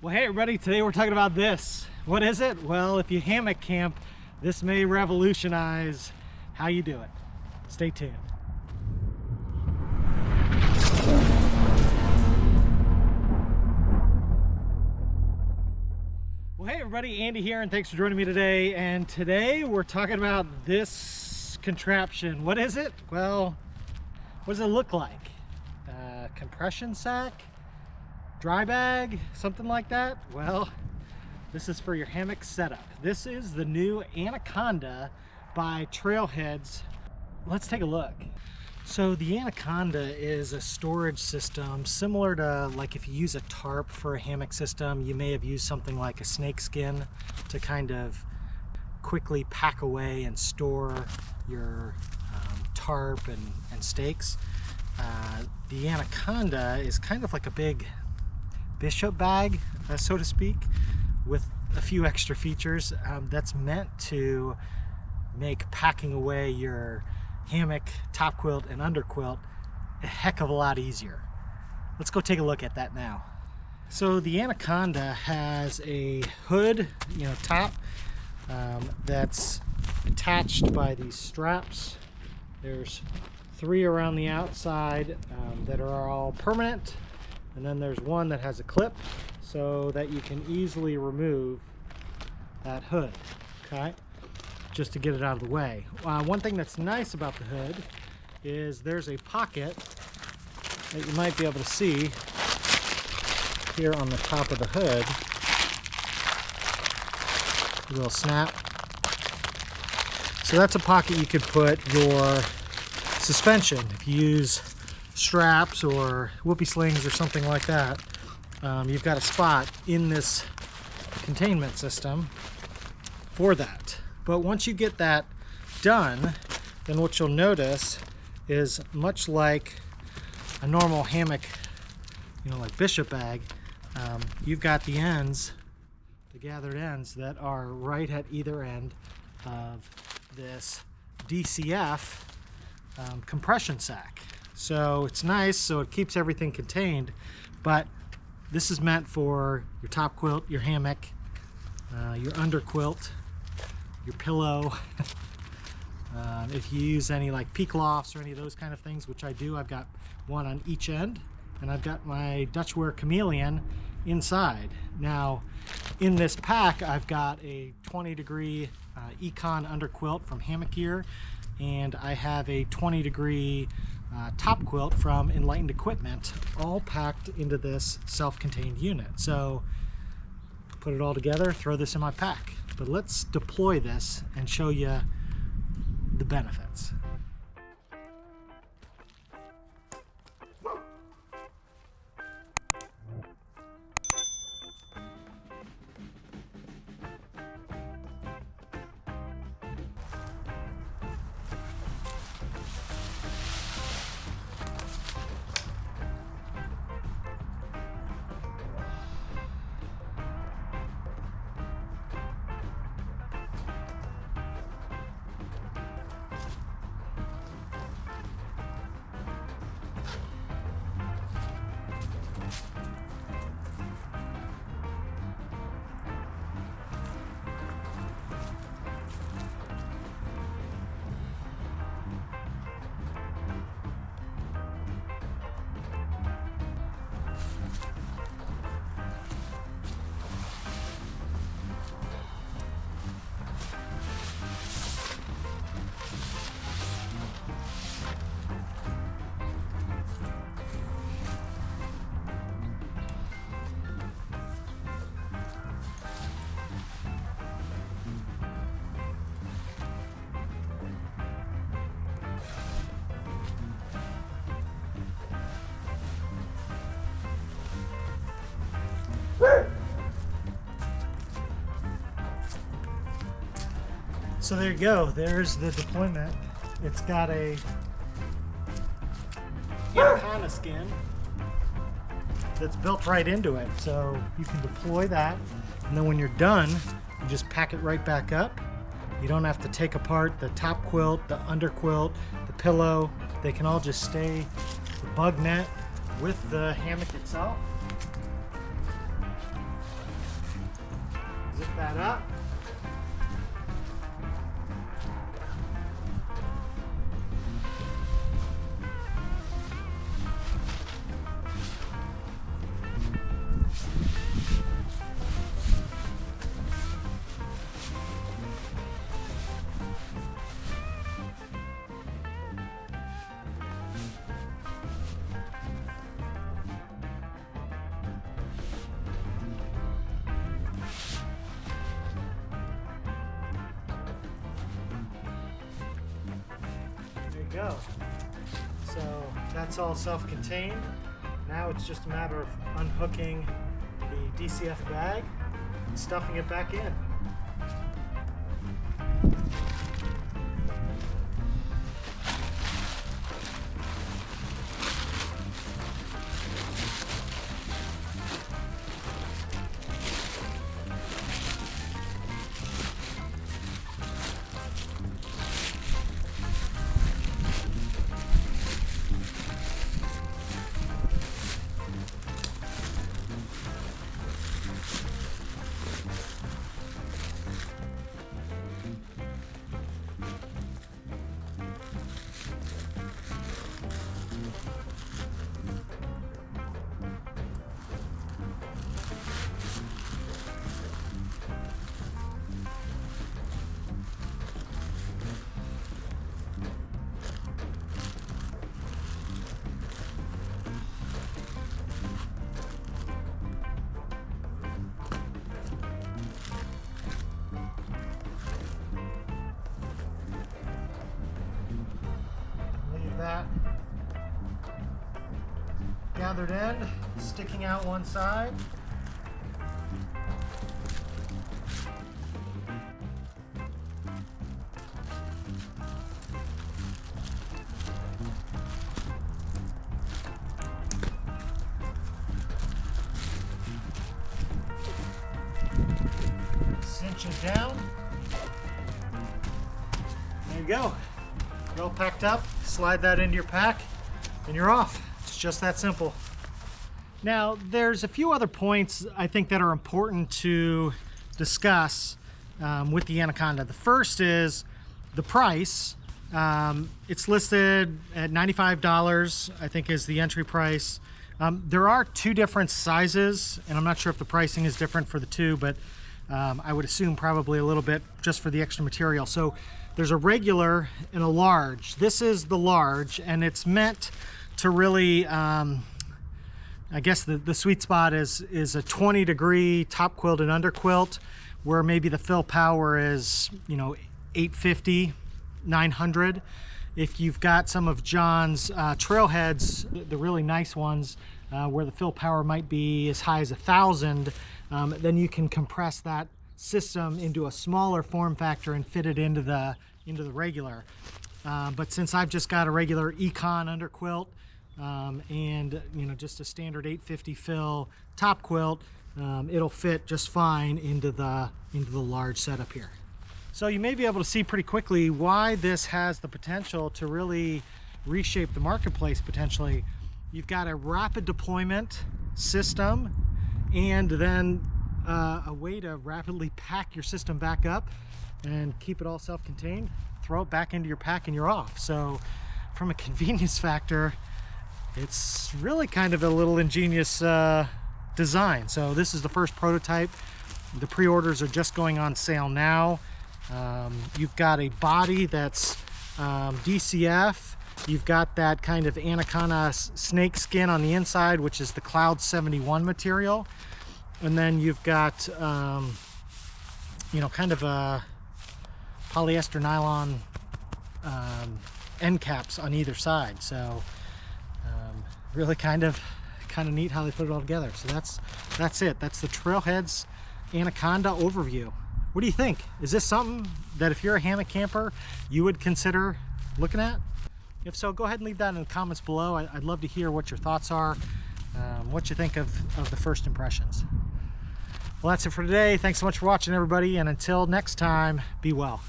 Well, hey everybody, today we're talking about this. What is it? Well, if you hammock camp, this may revolutionize how you do it. Stay tuned. Well, hey everybody, Andy here, and thanks for joining me today. And today we're talking about this contraption. What is it? Well, what does it look like? Compression sack? Dry bag? Something like that? Well, this is for your hammock setup. This is the new Anaconda by Trailheadz. Let's take a look. So the Anaconda is a storage system similar to, like, if you use a tarp for a hammock system, you may have used something like a snake skin to kind of quickly pack away and store your tarp and stakes. The Anaconda is kind of like a big bishop bag, so to speak, with a few extra features that's meant to make packing away your hammock, top quilt, and under quilt a heck of a lot easier. Let's go take a look at that now. So the Anaconda has a hood, top, that's attached by these straps. There's 3 around the outside that are all permanent, and then there's one that has a clip so that you can easily remove that hood, okay, just to get it out of the way. One thing that's nice about the hood is there's a pocket that you might be able to see here on the top of the hood. A little snap. So that's a pocket you could put your suspension. If you use straps or whoopee slings or something like that, you've got a spot in this containment system for that. But once you get that done, then what you'll notice is, much like a normal hammock, like bishop bag, you've got the ends, the gathered ends, that are right at either end of this DCF compression sack. So it's nice, so it keeps everything contained, but this is meant for your top quilt, your hammock, your under quilt, your pillow. If you use any like peak lofts or any of those kind of things, which I do, I've got one on each end, and I've got my Dutchware Chameleon inside. Now in this pack I've got a 20-degree Econ under quilt from Hammock Gear, and I have a 20-degree top quilt from Enlightened Equipment, all packed into this self-contained unit. So put it all together, throw this in my pack. But let's deploy this and show you the benefits. So there you go, there's the deployment. It's got a Anaconda skin that's built right into it. So you can deploy that, and then when you're done, you just pack it right back up. You don't have to take apart the top quilt, the under quilt, the pillow. They can all just stay the bug net with the hammock itself. that up. Go. So that's all self-contained. Now it's just a matter of unhooking the DCF bag and stuffing it back in. That gathered end sticking out one side. Cinch it down. There you go. You're all packed up. Slide that into your pack and you're off. It's just that simple. Now, there's a few other points I think that are important to discuss with the Anaconda. The first is the price. It's listed at $95, I think is the entry price. There are two different sizes, and I'm not sure if the pricing is different for the two, but I would assume probably a little bit just for the extra material. So there's a regular and a large. This is the large, and it's meant to really, I guess the sweet spot is a 20-degree top quilt and under quilt, where maybe the fill power is, 850, 900. If you've got some of John's Trailheadz, the really nice ones, where the fill power might be as high as 1,000, then you can compress that system into a smaller form factor and fit it into the regular. But since I've just got a regular Econ under quilt and just a standard 850 fill top quilt, it'll fit just fine into the large setup here. So you may be able to see pretty quickly why this has the potential to really reshape the marketplace potentially. You've got a rapid deployment system, and then a way to rapidly pack your system back up and keep it all self-contained, throw it back into your pack and you're off. So from a convenience factor, it's really kind of a little ingenious design. So this is the first prototype. The pre-orders are just going on sale now. You've got a body that's DCF. You've got that kind of Anaconda snake skin on the inside, which is the Cloud 71 material. And then you've got, kind of a polyester nylon end caps on either side. So really kind of neat how they put it all together. So that's it. That's the Trailheadz Anaconda overview. What do you think? Is this something that if you're a hammock camper, you would consider looking at? If so, go ahead and leave that in the comments below. I'd love to hear what your thoughts are, what you think of the first impressions. Well, that's it for today. Thanks so much for watching, everybody, and until next time, be well.